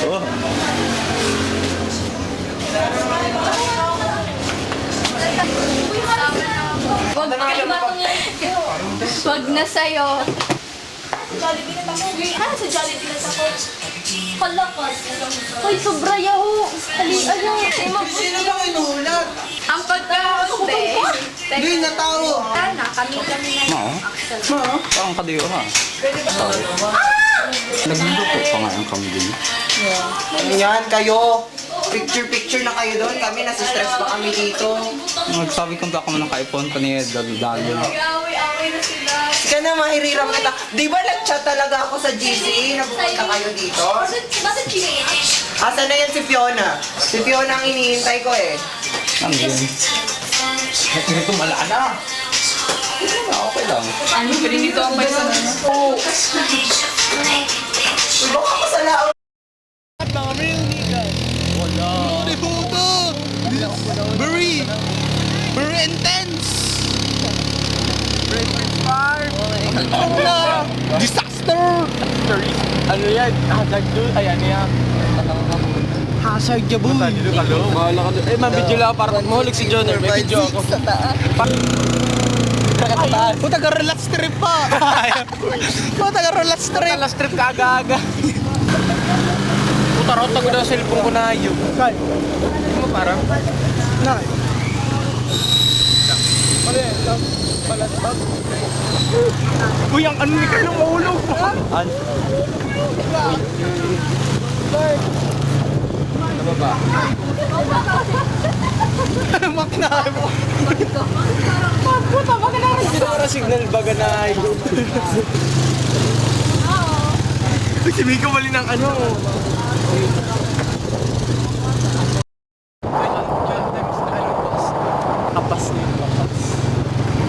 Oh. Wag na sa'yo. Jollibee na tako. Ah, sa Jollibee na tako. Palakas. Hoy, sobra yaho. Ayaw. Sino bang inuulat? Ang pagka-hoste. Hindi na tao. Sana, kami na yung Axel. Parang kadiyo ha. Nagluluto pa nga ang kami din. Yan kayo. Picture na kayo doon. Kami nasa-stress pa kami dito. Nagsabi kong baka mo naka-iPhone pa niya dalo. Away na sila. Sige na, mahiriram kita. Di ba nag-chat talaga ako sa GC na pumunta kayo dito? Nasa Chile. Asa na yan si Fiona? Si Fiona ang hinihintay ko eh. Ano yun? Ito malana. Okay lang. Ano, pero dito ang may sa Oo. Baka ko sa lao. Very intense! Disaster! Ano yan? Hazard doon? Ay, ano yan? Hazard ya boy! Bahala ka doon. Eh, mabidyo lang para mahulog si Joner. May video ako. Puta ka relax trip pa! Puta ka relax trip! Last trip ka aga-aga. Puta, rota ko daw cellphone ko na yun. Kay! Hindi mo parang? Na! Uy, ang ano ni Carlo mahulog pa! Ano ba? Makna mo! Puta, baka naman. Sinara signal baga na yun. Uy, si Miko mali ng ano! Kapas na yun, kapas.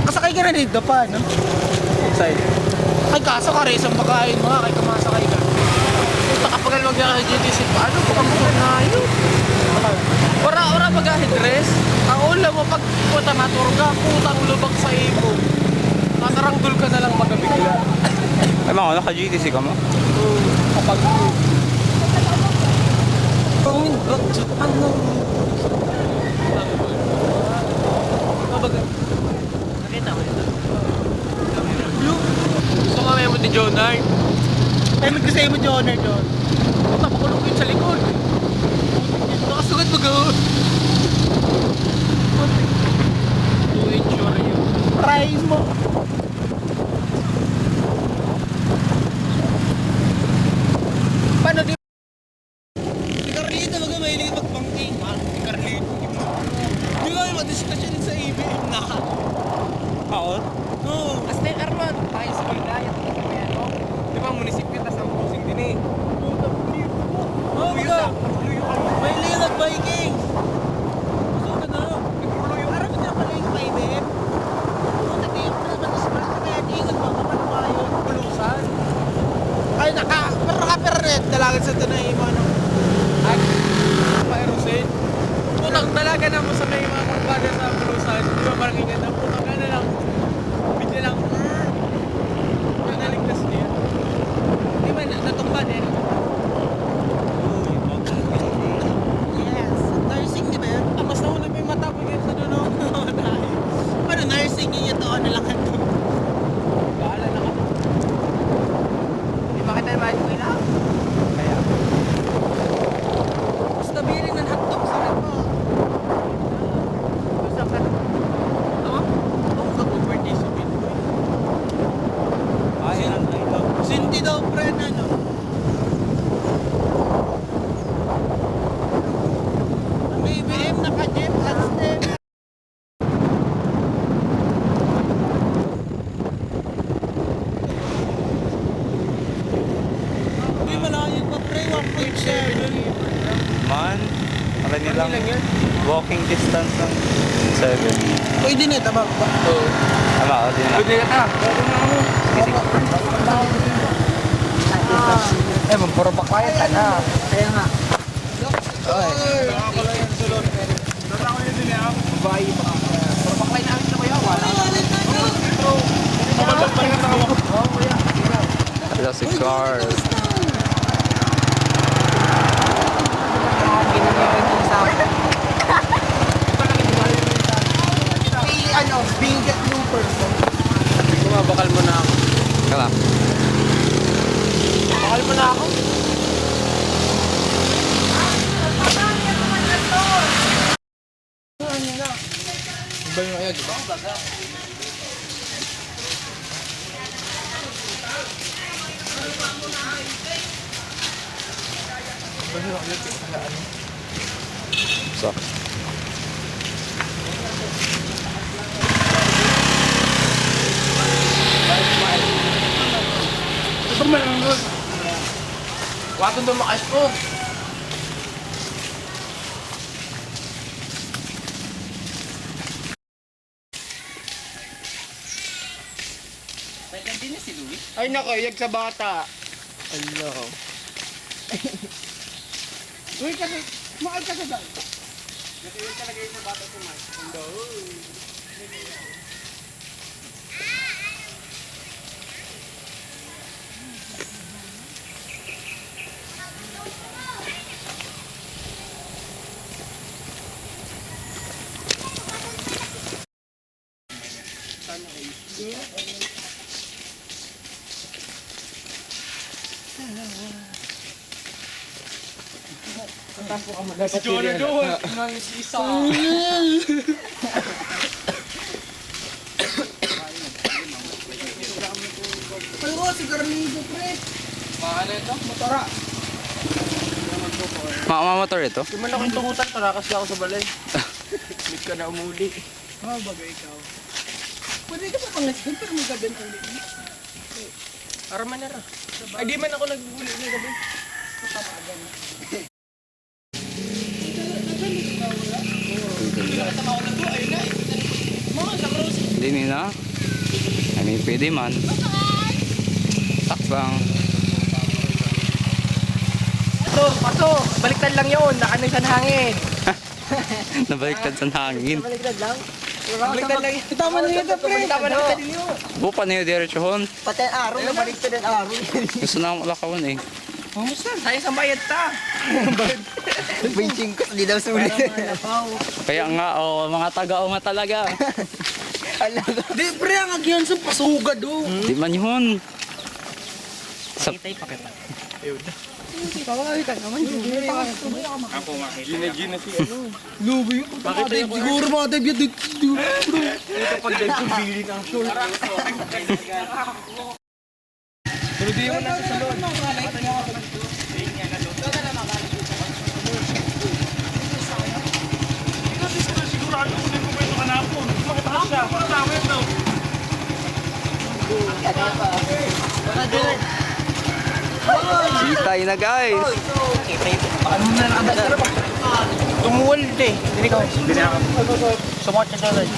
Kasakay ka na dito pa, no? Side. Ay, kaso ka rin isang pagkain mo kay kumasakay ka. Puta, kapag alam ka sa GTC, paano ko kamuha na yun? Ora mag-ahidress. Ang ulam mo, pag puta maturong ka, putang lubak sa ibo. Mataranggol ka na lang magabigla. Ay mga naka-GTC ka mo? Kapag Pangin, ba't ano? Nakita mo ito? Gusto nga may mo ni Jonard. Ay, mag-say mo Joner doon. Puta, makulong ko yun sa likod. Nakasugat mo gawin. To ensure yun. Try mo! Paano di? Si Carlito, wag may mahilig mag-banking. Ha? Si Carlito. Di ba may madiskusyon sa ABM na? Oo. Oo. Hasta yung Arman, tayo sa Bagdayat. Di ba, munisipyo, tas ang pusing din eh. Oo, mga! May hilig mag-biking! Gusto ka na? Aram mo na pala yung ABM? Puta, di ako naman na-stress na kaya ingat mo kapag mayo. Bulusan. Ay, naka-perret. Dalagan sa tunay yung ano. Ay, pa-aerosol. Putang dalaga na mo sa may mga kumpanya sa bulusan. Di ba parang ingat na putang ka na lang. Bigla lang. Yung naligtas niya. Di ba, natumba din. Yes. Nursing, di ba yan? Ah, mas nauna pa yung mata ko yun sa dulo. Ano, nursing yun yung taon na lang ito. Bahala na ka. Di ba kita naman ko na? Kaya. Basta biling ng hotdog sa rin mo. Basta ka. Ano? Ako ka po birthday sa Bitcoin. Ay, ang ito. Sinti daw, pre, na, no? May BM naka-jeep, step. May malayo pa, pre, 1.7. Man. Alam nilang Lang yan. walking distance ng 7. Pwede na, tabang ba? Oo. Tama, o din na. Pwede ka ta. Eh, magpuro pa quiet na. Kaya nga. Bayi pa. Puro pa quiet na ako kuya. Wala. Wala si Carl. Bingat looper. Bakal mo na ako. Kala. Bakal mo na ako. Iba yung ayun, di ba? So. Ito man ang nun. Wato doon makas po. Ay nako, yag sa bata. Hello. Uy, kasi, makal ka sa dal. Kasi yun talaga yung sa bata si Mike. Hello. Si Jonah doon. Nang isa. Pero si Carlito, pre. Paano ito? Motora. Mamamotor ito? Di man ako yung tungutan para kasi ako sa balay. Hindi ka na umuli. Ah, bagay ikaw. Pwede ka pa pangaskin pero magkabenta ulit. Araman na ra. Ay di man ako nag-uli ng gabi. Hindi nina. I mean, pwede man. Takbang. Paso! Baliktad lang yun. Nakano sa hangin. Nabaliktad sa hangin. Baliktad lang? Baliktad lang yun. Tama na yun, pre. Tama na yun. Bupa na yung diretsohon. Pati ang araw na balik ang araw. Gusto na akong ulakawan eh. Sayang sa bayad ta. Benching ko, hindi daw sulit. Kaya nga, oh, mga taga-o nga talaga. Di, pre, ang agyan sa pasuga do. Di man yun. Sa, Gina si ano. Lubi yun. Bakit tayo Siguro mga debut dito. Ito pag dahil kong bilin ang short. Pero di mo na sa salon. Bitay na guys. Tumuwal eh. Hindi ko. Hindi na ako. Sumot sa salon.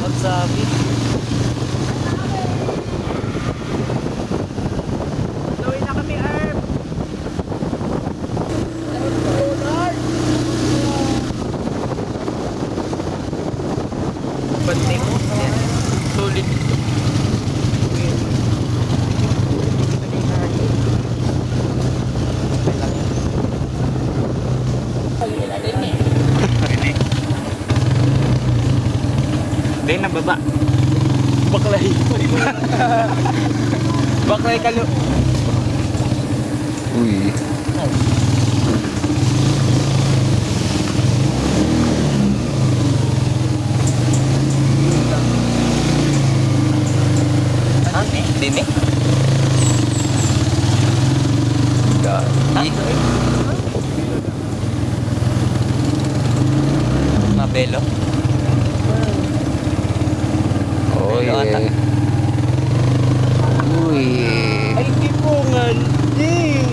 Magsabi. Tuloy na kami, Arp. Bante mo. Solid ito. Hindi, nababa. Baklay. Baklay kalo. Uy. Dini? Dali. Mabelo. Oh, yeah. Uy. Ay, di po nga. Ding!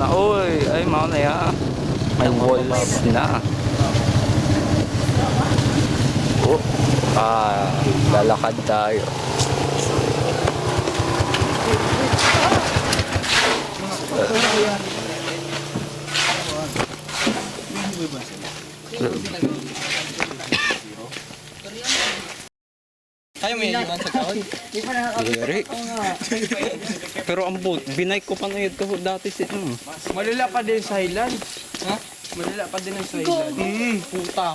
na. Uy, ay mamaya. May walls na. Oh, lalakad tayo. Kaya may liban sa taon? Diri. Pero ang boat, binay ko pa na yun ko dati si Malala pa din sa Highland. Ha? Malala pa din ang sa Highland. Puta.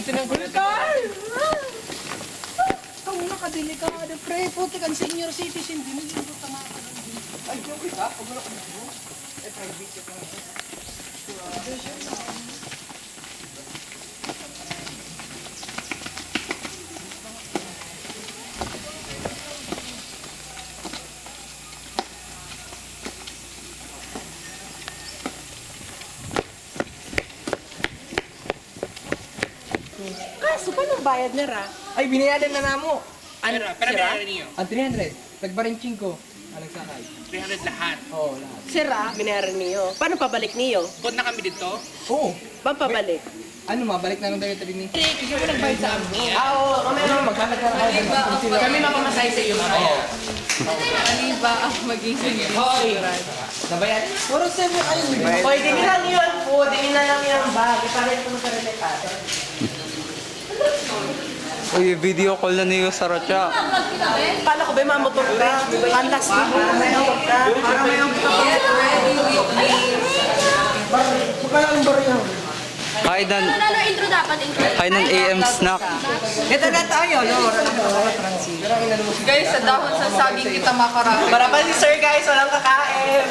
Tinanggol ka! Ang nakadelikado, pre. Puti kan senior citizen. Dinigyan ko tama ka lang din. Ay, joke ka? Pag wala ka na mo. Eh, private ka na. Kaso, paano bayad na ra? Ay, binayadan na namo. Ano, pero binayadan niyo? Ang 300. Nagbarinching ko. Alang sakay. 300 lahat. Oo, lahat. Sira, binayaran niyo. Paano pabalik niyo? Bukod na kami dito. Oo. Paano pabalik? Ano, mabalik na lang tayo tabi ni... Ah, oo. Ano, magkakalit na ako. Kami mapamasay sa iyo, mamaya. Aliba ang maging sinilig. Nabayan? Puro 7 kayo. Hoy, dinin lang yun po. Dinin na lang yung bag. Ipahit ko sa reletado. Uy, video call na niyo sa Ratya. Paano ko ba mamotor ka? Panlas mo. Mamotor ka. Para may ang Magkakalang bar yan. Kainan, Ano intro dapat? Intro. kainan AM snack. Ito na tayo, no? Guys, sa dahon sa saging kita makarami. Para pa si sir guys, walang kakain.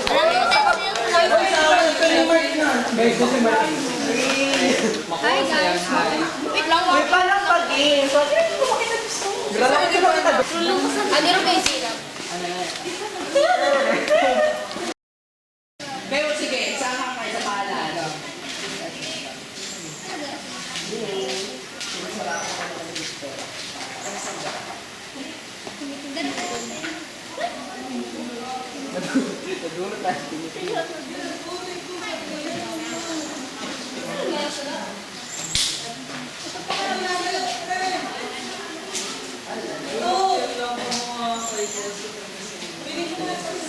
Hi guys. Wait lang. May palang pag-in. So, Ano rin kayo sila? pero sige, saan ka kayo sa palan?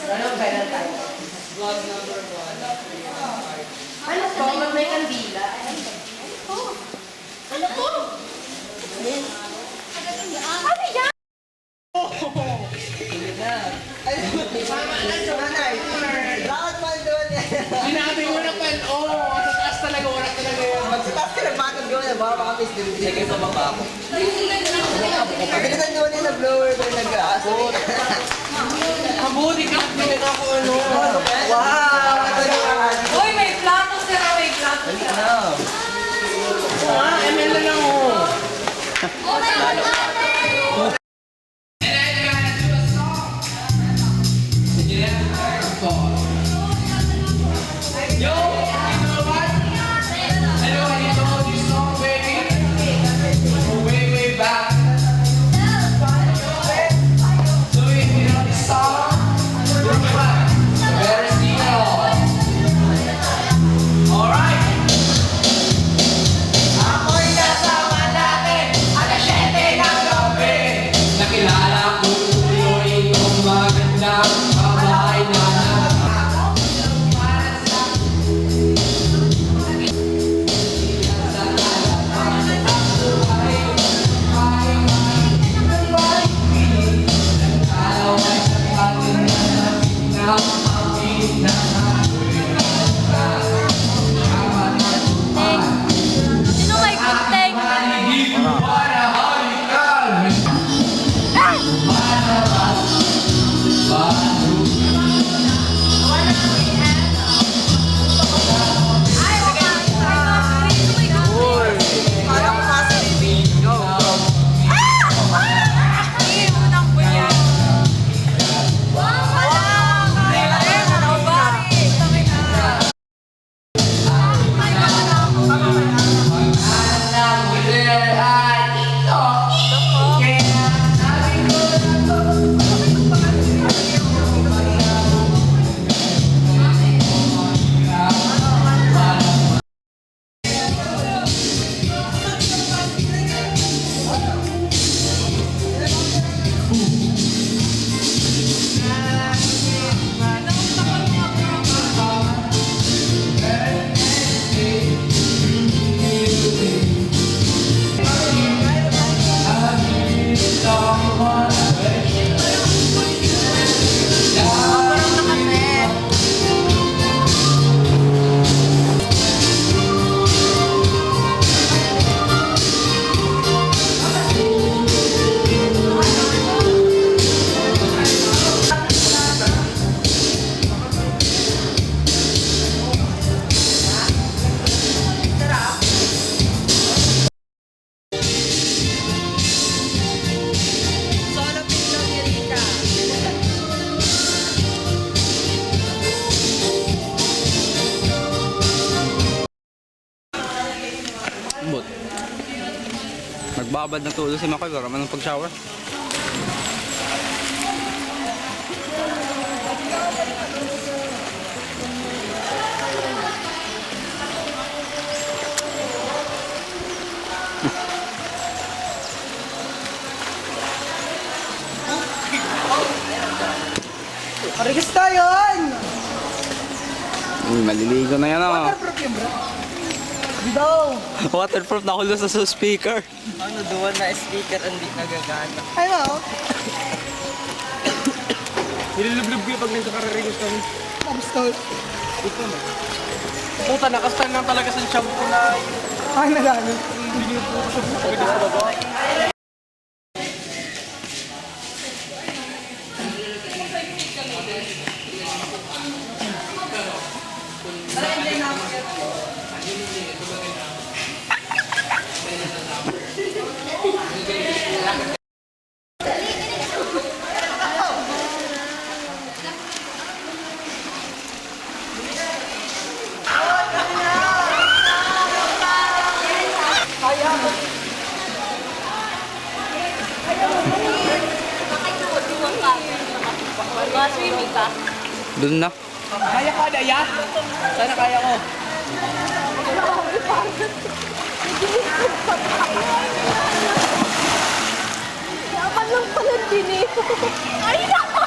Ano ba tayo? Ano po? May kandila. Ano po? Ano yan? Bakit man doon yan? Sinabi mo na pan, sa taas talaga, wala talaga yun. Magsitas ka na bakit doon? Baka makapis din. Sige, sa baba ako. Pagkalitan doon yung blower ko yung nag-aasot. Mabuti ka, pinag ako ano. Wow! Uy, may plato sir, may plato. ML na lang oh. Ako babad na tulo si Makoy. Wala man ng pag-shower. Marigas tayo yun! Maliligo na yan oh. Waterproof yun, bro. Daw! Waterproof na hulo sa speaker. Ano doon na speaker hindi nagagana. Ay, wow. Nililublob ko yung pag nagkakararinig kami. Kamusta? Puta, nakastan lang talaga sa shampoo na yun. Ay, nagano. Swimming ka? Doon na. Kaya ko, Adaya? Sana kaya ko. Yaman lang pala din eh. Ay, naku!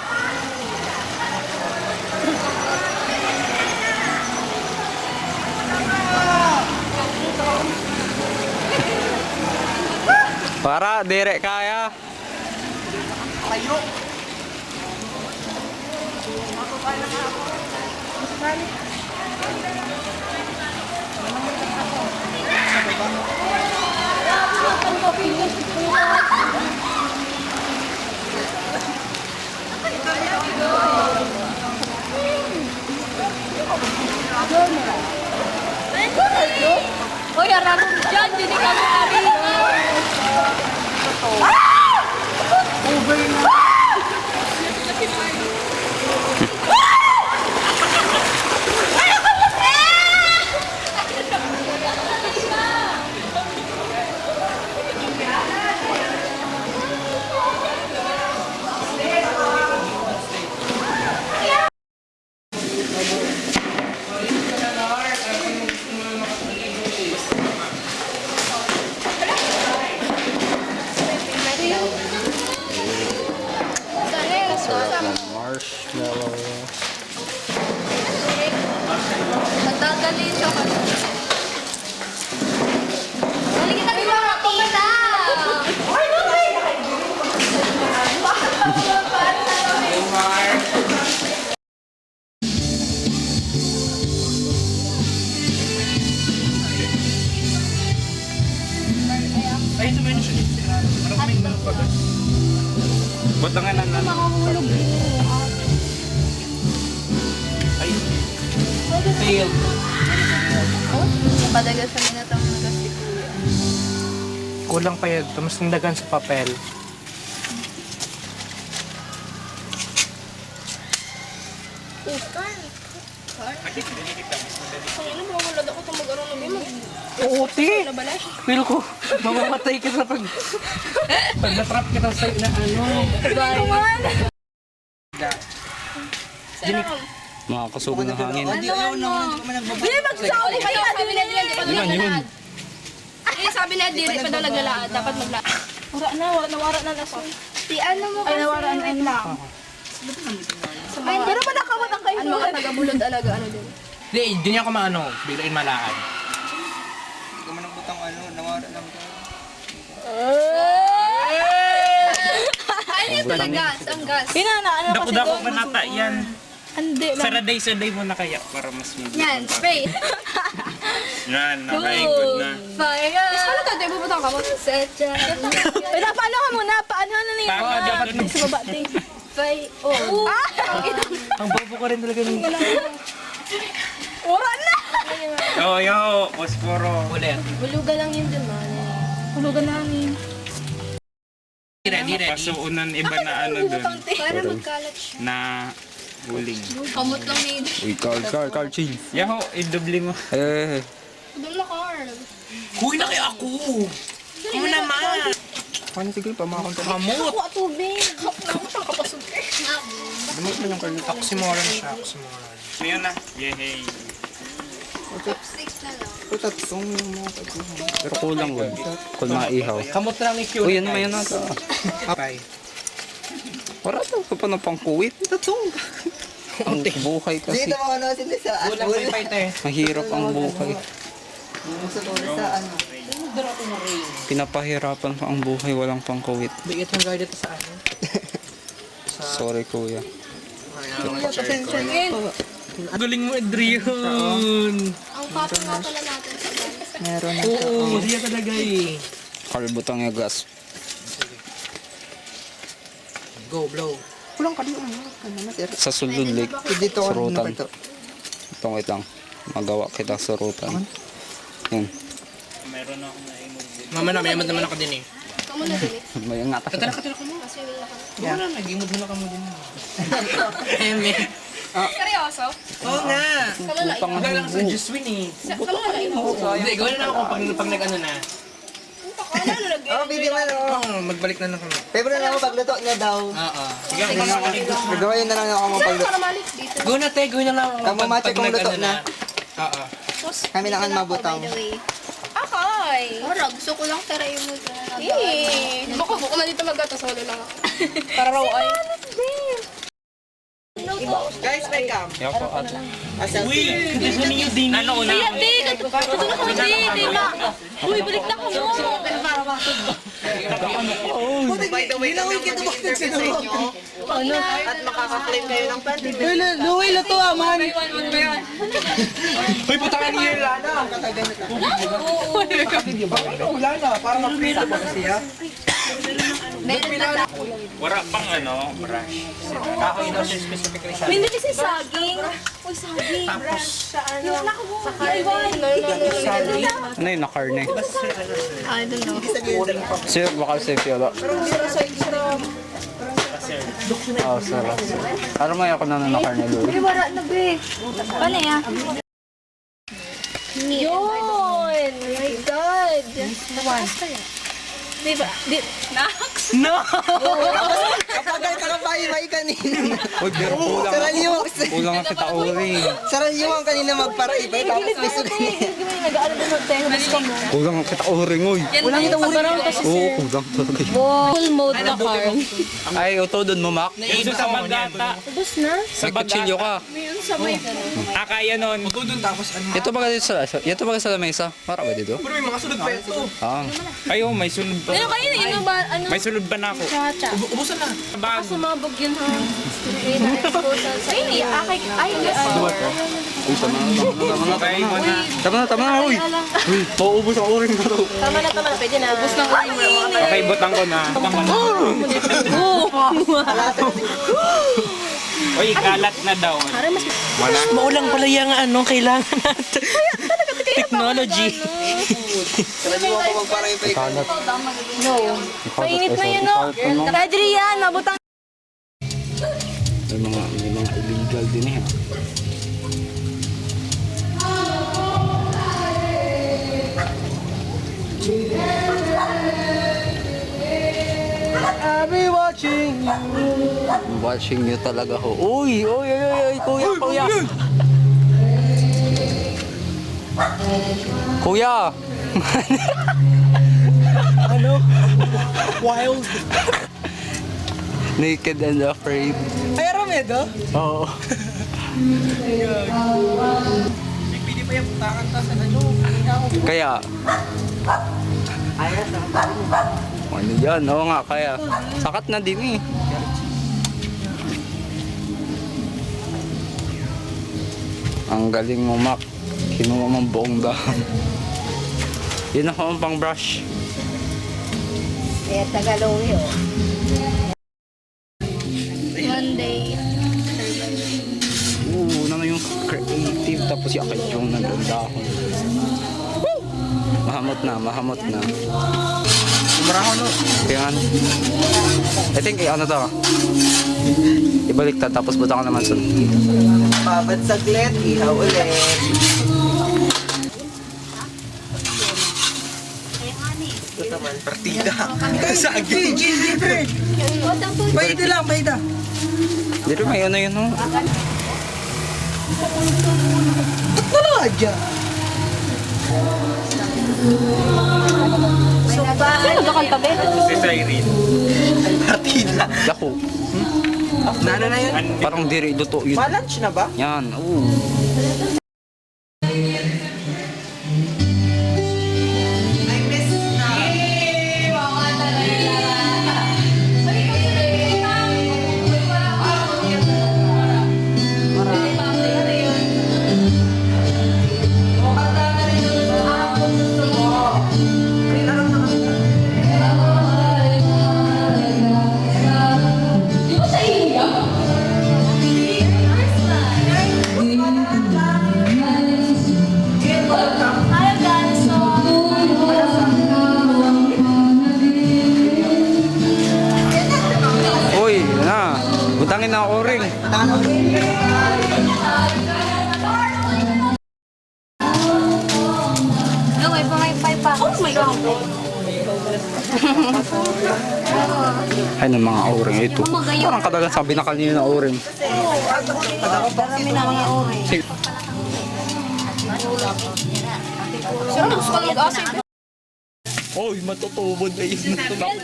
Para, direk kaya. Hoy, araro dyan, hindi ka maaari. Marshmallow. Nagdadali siya ka. Dali kita di mga tita! Butangan na nan. Makahulog mo. Fail. Oh, padagal sa minatang mga si Kuya. Kulang pa yun. Mas nandagan sa papel. Oh, Carl. Carl? Ang ina mo, wala ako itong mag-aroon na bimag. Uuti! Nabalay. Feel ko, mamamatay ka sa pag natrap kita sa na ano. Bye. Sarap. Makakasugo ng hangin. Ano? Hindi, magsasauli kayo. Sabi na nila, di pa daw Yun, yun. naglalakad. Eh, sabi nila, di pa daw naglalakad. Dapat maglakad. Nawara na lason. Si ano mo kasi? Ay, nawara na lang. Ay, pero pa nakawatang kayo. Ano mga taga-bulod talaga, ano din? Hindi niya ako maano, bilain malaan. Hindi ko man ang butang ano, nawara lang tayo. Ay, ito na gas, ang gas. Ano Dako-dako pa nata yan. Hindi Saraday-saday mo na kaya para mas mabilis. Yan, spray. Yan, okay, good na. Fire! Mas pala tayo, bubutang ka mo. Setcha. Wala, paano ka muna? Paano na nila? Tama, dapat na. Sa baba, ting. Fire. Oh. Ang bobo ko rin talaga ng... Ura na! Yo, Posporo. Ulit. Hulugan lang yun dun, man. Hulugan namin. Ready. Pasuunan iba na ano dun. Para magkalat siya. Na huling. Kamot lang ni Ida. Uy, Carl, chill. Yaho, idubli mo. Eh, Doon na, Carl. Kuy na kaya ako! Ano naman? Ano sige, pamakon ka. Kamot! Ako tubig. Ako siyang kapasok. Dumot mo yung kalit. Oxymoron siya, oxymoron. Ngayon na. Yehey. Tatlong yung mga kaibigan. Pero kulang yun. Kung maihaw. Kamot lang ni Q. Uy, yan may nasa. Apay. Wala daw ka pa ng pangkuwit. Ang buhay kasi. Dito mga ano sila sa Kulang Apple. pay te. Mahirap ang buhay. Sa ano. Pinapahirapan pa ang buhay, walang pangkuwit. Bigit yung guide ito sa ano. Sorry, kuya. Galing mo, Adrian. Ang papi nga pala natin sa guys. Meron na Oo, siya talaga eh. Kalbutang yung gas. Go, blow. Kulang ka din ano. Ano na sir? Sa Sulud Lake. Dito ka Surutan. ito. Itong itang. Magawa kita surutan. Yan. Mama na, may naman ako din eh. Kamu na din. May ngata. Katala ka mo. Maswimming na kami. Wala, nagimod mo na ka mo din. Eme. Seryoso? Oo nga. Kamu na ino. Wala lang sa Just Win eh. Kamu na ino. Hindi, gawin na ako pag nag-ano na. Ano na lagi? Oh, video man ako. Oo, magbalik na lang kami. Favorite na ako pagluto niya daw. Oo. Sige, Gagawin na lang ako Saan mapagluto. ka namalik dito? go na te, gawin na lang. Tama, macho kung luto na. Oo. Kami na ang mabutang. Akay. Ora, gusto ko lang tarayin mo. Baka buko na dito mag-gato. Solo lang ako. Para raw ay. Guys, may cam. Yako at. Uy, gusto niyo din. Ano una? Kaya di, ito na kami di ma. Uy, balik na kamo. By the way, lang yung interview sa inyo. At makaka-claim kayo ng 20 Luwi, luto aman. Uy, putakan niyo yung lana. Wala na, para mag-pisa pa kasi ha. Wala pang ano, brush. Kahoy daw siya specifically sa. Hindi kasi saging. Uy, saging. Tapos, Yung sa kaiwan. Ano yun, nakarne? I don't know. Sir, baka safe yun. Oo, sarap. Parang may ako na nakarne doon. Uy, wala na be. Paano ya? Yun! Oh my God! Diba? Nax? Kapagal ka lang bahay kanina. Uy, pero kulang. Saraliwang. Kulang ang kita uri. Saraliwang kanina magparaibay. Tapos may sugan niya. Nag-ano din ng tenga. Basta mo. Kulang ang kita uri, ngoy. Walang itong uri kasi Oo, kulang talaga. full mode na car. Ay, ito doon mo, Mac. naibig sa Bagata. Ubus na? May kutsilyo ka. Kaya nun. Magudun tapos ano. Ito ba sa lamesa? Para ba dito? Pero may mga sunod pa ito. Ah. Ayaw, may sunod pa. Ano kayo na ba? Ano? May sunod pa na ako. Chacha. Ubusan na. Bag. Sumabog yun ha. Ay, ay, Uy, tama na. Tama na, uy. Uy, pauubos ang uring ko. Tama na, pwede na. Ubus ng uling mo. Okay, butang ko na. Uy, kalat na daw. Maulang pala yung ano, kailangan natin. Technology. Saraliwang ko magparaibay. Kalat. No. Mainit na yun, no? Adrian, mabutang. May mga illegal din eh. I'll be watching you. Watching you talaga ho. Uy, kuya. Kuya! Ano? Wild. Naked and afraid. Ay, Ramedo? Oo. Pili pa yung putakan ta sa ano. Kaya, ano yan? Oo nga, kaya. Sakat na din eh. Ang galing mo, Mac. Kinuha mong buong dahon. Yun ako ang pang brush. Kaya Tagalog yun. Monday. Ano yung creative tapos yakit yung nagandahon. Mahamot na. Umaraho no. Kaya ano? I think ano to? Ibaliktad tapos buta ka naman sa... Babad saglit, ihaw ulit. Ito naman. Partida. Saging. Paida lang, paida. Dito may ano yun, no? Talaga. Sino nagkakanta ba? Si Cyrene. Partida. Yako. Nana na yun? Parang diri luto yun. Ma-lunch na ba? Yan, oo. Uy, yun na. Butangin na ako ring. No, may pangay pa. Oh my God. Ay, ng mga oring ito. Parang kadalang sabi na kanina na oring. Marami na mga oray. Sino gusto ko mag-asip? Oy, matutubod na yun.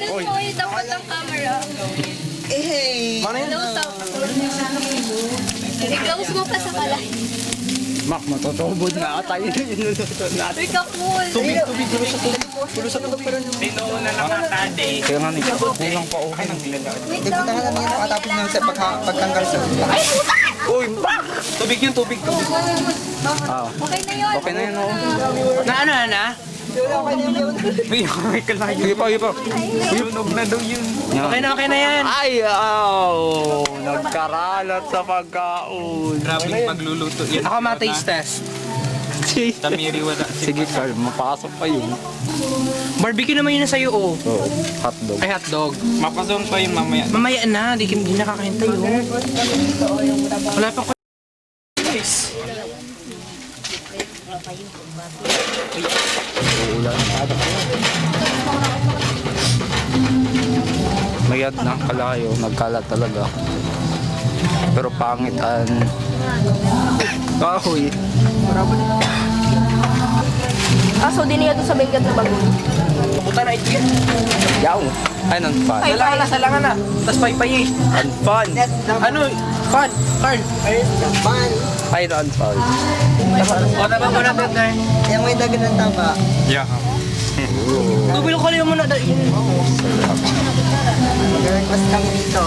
Oy. Dapat ang camera. Eh, I-close mo pa sa kalay. Mak, matutubod na ata yun yung niluto natin. Uy, kakul. Kaya nga ni, kulang pa okay nang nilalaan. Nagpunta ka namin yung katapos ng pagtanggal sa Uy, mak! Tubig yun, tubig. Ah, Okay na yun. okay na yun, oo. Na ano na? May kalayo. Sige pa, sige pa. Tunog na daw yun. Okay Okay na yan. Ay, nagkaralat sa pagkaon. Grabe yung pagluluto yan. Ako ma-taste test. Tamiri wala. Sige, Carl, mapasok pa yun. Barbecue naman yun na sa'yo, oh. Oo, hotdog. Ay, hotdog. Mapazone pa yung mamaya. Mamaya na, di nakakahintay yun. Wala pa ko. Guys. Uulan. Mayat na kalayo, nagkalat talaga. Pero pangitan. Kahoy. So, di niya doon sa bengkat na bago. Pupunta na ito yun. Yaw. Ay, nang fun. Salangan na. Tapos paypay eh. Ang fun. Ano? Fun. Carl. Ay, ang fun. O, tama ko natin tayo. yung may dagan ng taba. Yeah. Tubilo ko lang muna dahil. Mag-request kami dito.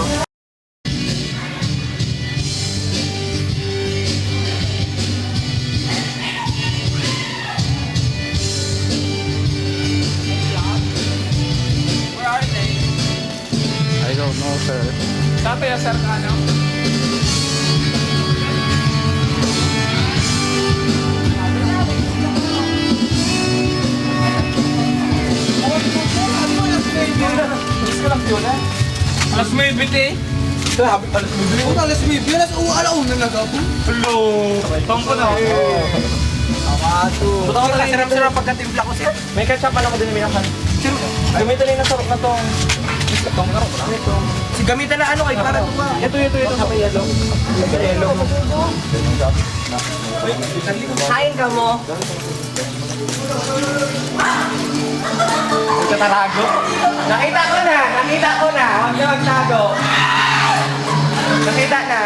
I don't know, sir. Sabi ya, sir, ano? Alas may biti. Alas may bilas, alauna na gabo. Hello. Tongko na. Amato. Totoo na, sarap-sarap pagkatimpla ko siya. May ketchup pala ko din minakan. Gamitan na yung nasarap na tong. Si gamitan na ano kay para ito ba? Ito. Sa may yellow. Kain ka mo. Katarago. Nakita ko na. Huwag na magtago. Nakita na.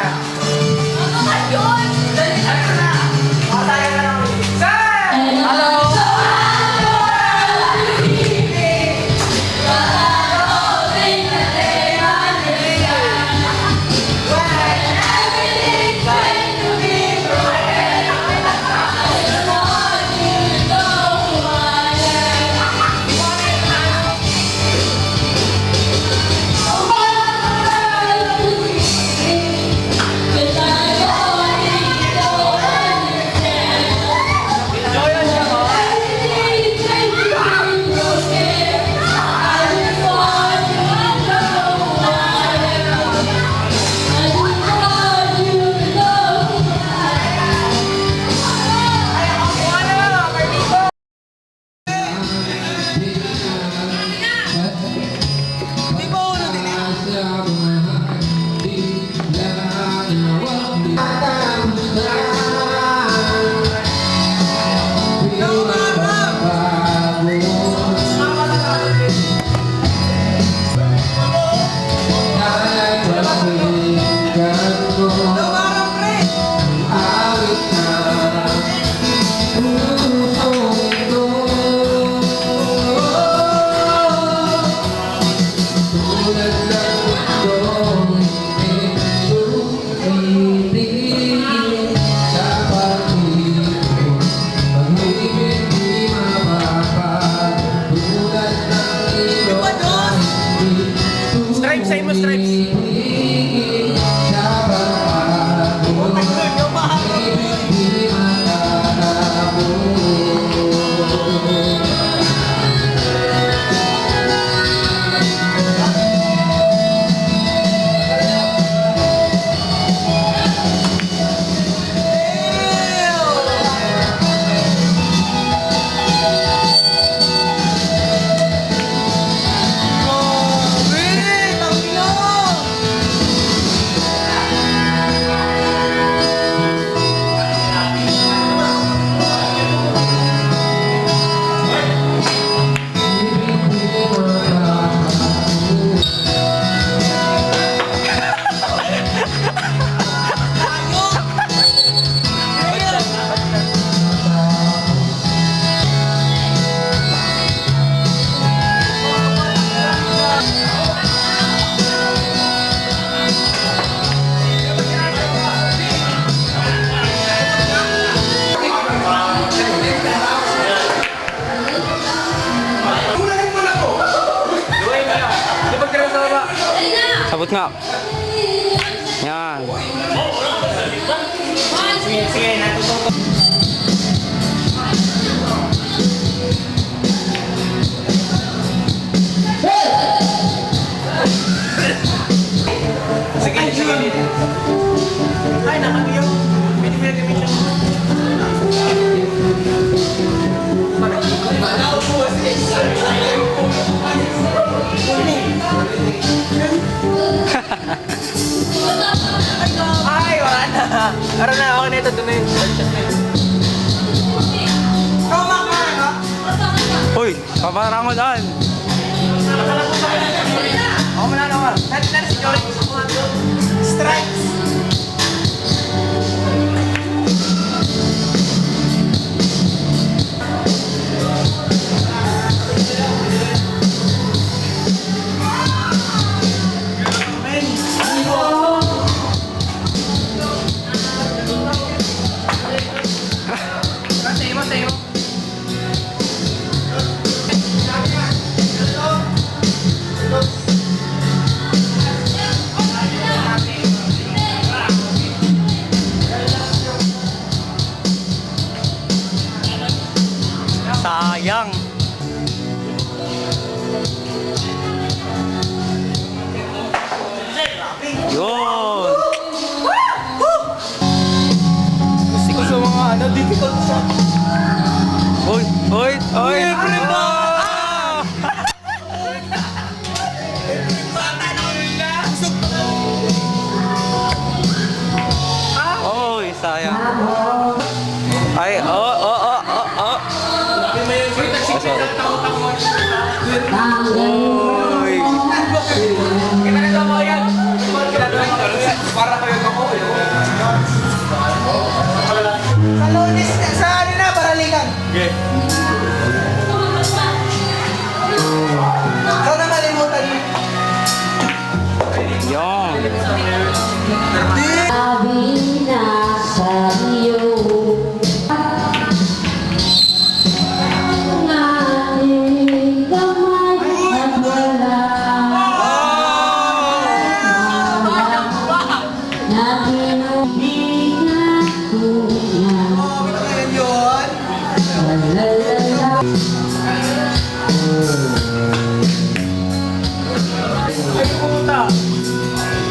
Stripes, sa'yo mo stripes. Sabot nga. Yan. Sige, natututo. Sige, sige. Ay, nakamiyo. Pwede mo gamitin. Ay, wala na. Ara na, ako na ito. Doon na yun. Uy, paparangodan. Ako mananawa. Dati na si Jory. Stripes. Sa'yo. Sayang. Yun. Gusto ko sa mga difficult sa... Uy, uy, uy. Uy, sayang. Ay, oh, oh, oh, oh, oh. Uy. Kinakita mo yan. Para kayo ako. Sa Lunes, sa ano na, Baralikan. Okay. Sana malimutan mo. Yun. Sabi na sa iyo ang aking kamay at wala na tinubigan ko na Ano yun? lalala.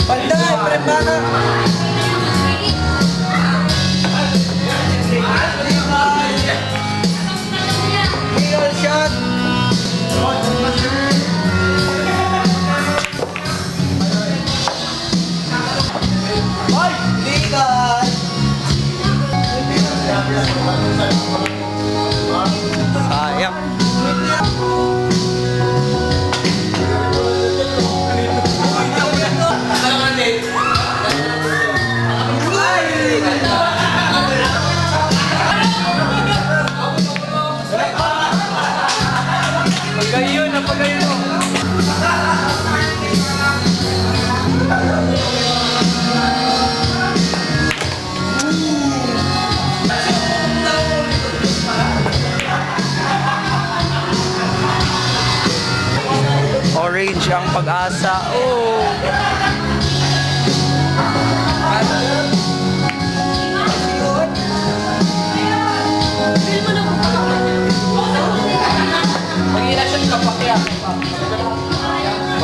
Panday, prepara. Real shot. Legal. Sayang.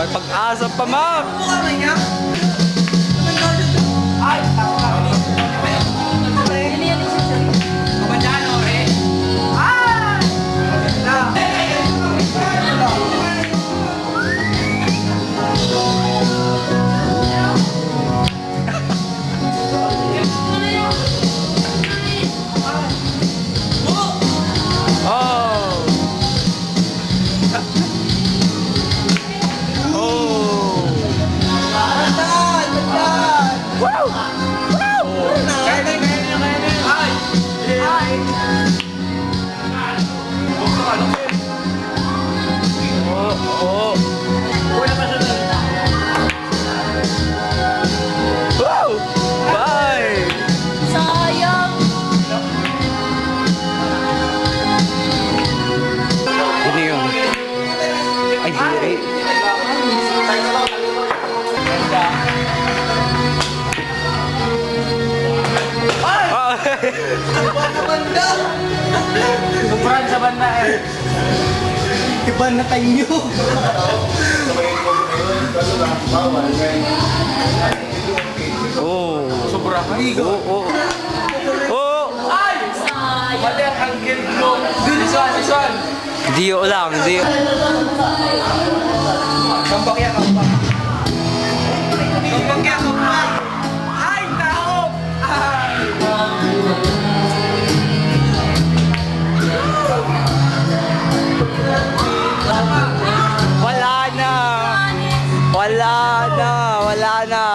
May pag-asa pa, ma'am. Oh. Wow! Bye! Sayang. Sino yun? Ay, diri. Ah! Sobrang sa banda eh. Iba na tayo nyo. Oh. Sobra. Oh, oh. Oh! Mali ang angle mo. This one. Dio lang, Dio. Kampak yan, kampak. Kampak yan, kampak. Ay, tao! Ay! Wala na! Wala na! Wala na!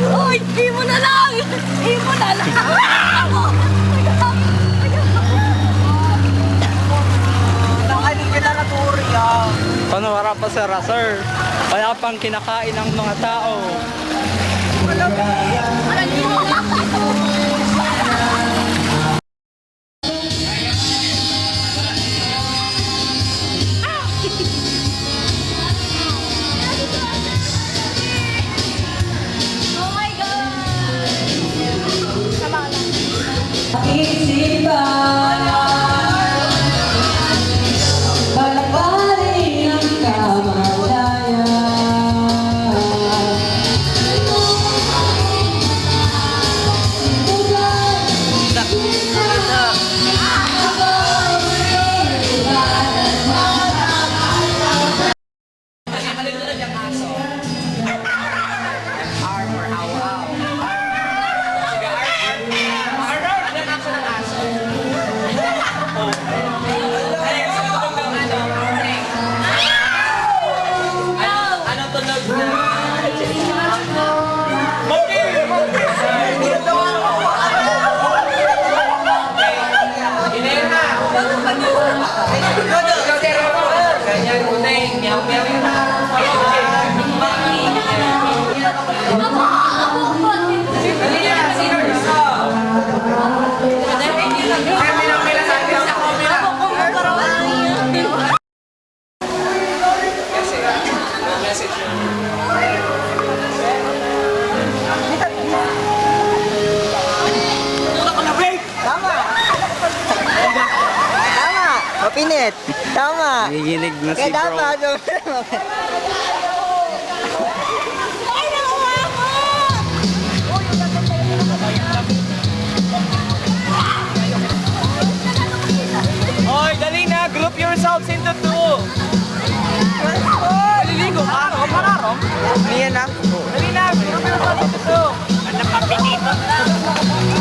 Uy, di mo na lang! Di mo na lang! Nakaling ka na naturi ah. Paano wala pa sir, sir? Wala pang kinakain ng mga tao. Oh my God! Tama na. Isipan Pagparin ang kamalayan Mapinit. Tama. Nanginginig na si Kaya bro. dapat. Ay, nakuha ko! Hoy, dali na! Group yourselves into two! Maliligo ka? Mararong? Niyan na. Dali na! Group yourselves into two! Ano pa pinito?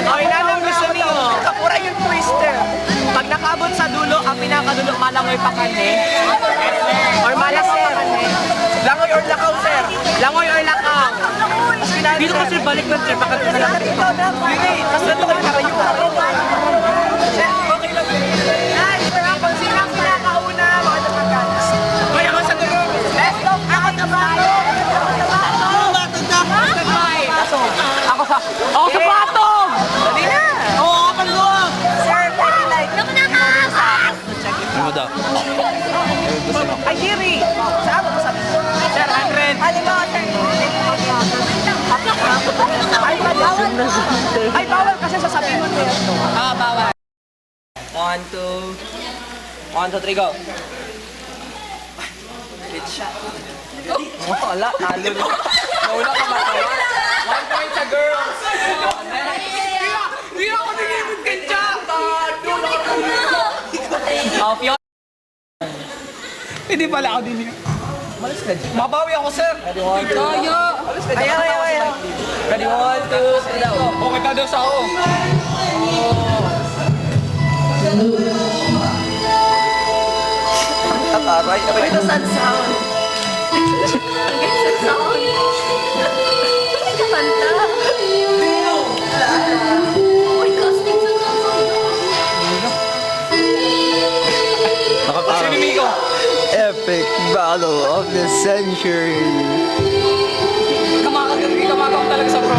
Okay na nang gusto niyo. Kapura yung twister. Pag nakabot sa dulo, ang pinakadulo malangoy pa kani. Or malaser. Langoy or lakaw, sir. Langoy or lakaw. Dito kasi balik na, sir. Baka dito lang. Dili, mas nato ka karayo. Sir, okay lang. Nice, pero kung sino ang pinakauna, mga napagkalas. Kaya ako sa dulo. Let's go. Ako sa bato. Ako sa patong! Dali na! Oo, ako pang loob! Sir, pwede like... Ano mo daw? Ay, Hiri! Saan mo sabi? Sir, 100! Halimbawa, sir. Ay, bawal kasi sasabihin mo sir. Ah, bawal. 1, 2, 3, go. Great shot. Wala, talo na. Nauna ka matawa. 1 point sa girls. Hindi ako nagiging kanya. Off yun. Hindi pala ako din yun. Mabawi ako, sir. Ready, 1, 2. Ayaw. Ready, 1, 2, 3, daw. Okay ka daw sa ako. Tataray. Ito sad sound. Sad sound. Kanta. Uy, casting sa Nakaparo. Epic battle of the century. Kamakag talaga sa pro.